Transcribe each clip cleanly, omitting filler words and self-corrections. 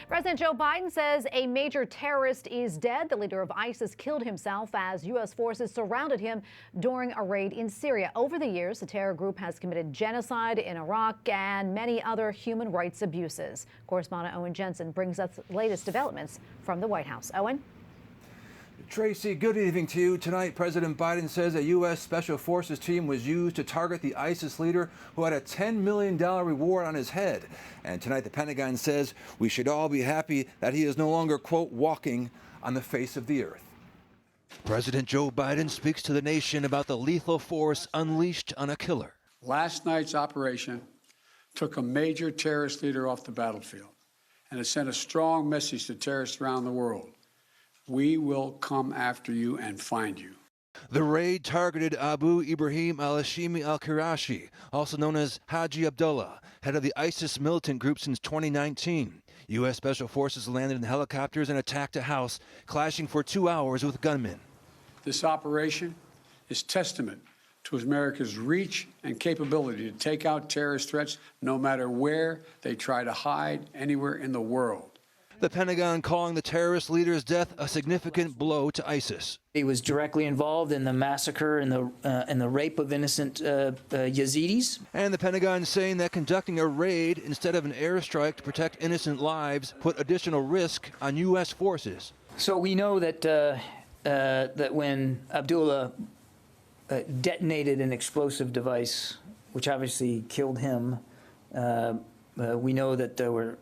President Joe Biden says a major terrorist is dead. The leader of ISIS killed himself as U.S. forces surrounded him during a raid in Syria. Over the years, the terror group has committed genocide in Iraq and many other human rights abuses. Correspondent Owen Jensen brings us the latest developments from the White House. Owen? Tracy, good evening to you. Tonight, President Biden says a U.S. Special Forces team was used to target the ISIS leader who had a $10 million reward on his head. And tonight, the Pentagon says we should all be happy that he is no longer, quote, walking on the face of the earth. President Joe Biden speaks to the nation about the lethal force unleashed on a killer. Last night's operation took a major terrorist leader off the battlefield, and it sent a strong message to terrorists around the world. We will come after you and find you. The raid targeted Abu Ibrahim al-Hashimi al-Qurashi, also known as Haji Abdullah, head of the ISIS militant group since 2019. U.S. Special Forces landed in helicopters and attacked a house, clashing for 2 hours with gunmen. This operation is testament to America's reach and capability to take out terrorist threats no matter where they try to hide anywhere in the world. The Pentagon calling the terrorist leader's death a significant blow to ISIS. He was directly involved in the massacre and the rape of innocent Yazidis. And the Pentagon saying that conducting a raid instead of an airstrike to protect innocent lives put additional risk on U.S. forces. So we know that that when Abdullah detonated an explosive device, which obviously killed him, we know that there were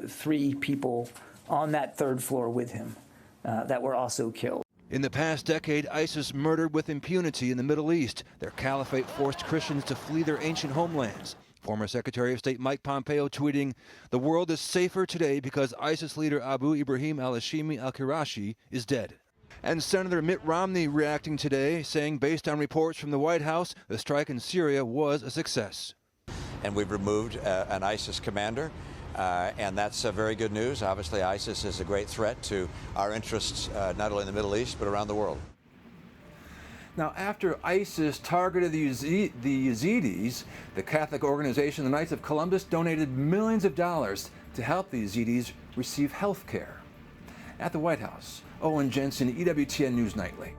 3 people on that 3rd floor with him that were also killed. In the past decade, ISIS murdered with impunity in the Middle East. Their caliphate forced Christians to flee their ancient homelands. Former Secretary of State Mike Pompeo tweeting, "The world is safer today because ISIS leader Abu Ibrahim al-Hashimi al-Qurashi is dead." And Senator Mitt Romney reacting today, saying based on reports from the White House, the strike in Syria was a success. And we've removed an ISIS commander. And that's very good news. Obviously, ISIS is a great threat to our interests, not only in the Middle East, but around the world. Now, after ISIS targeted the Yazidis, the Catholic organization, the Knights of Columbus, donated millions of dollars to help the Yazidis receive health care. At the White House, Owen Jensen, EWTN News Nightly.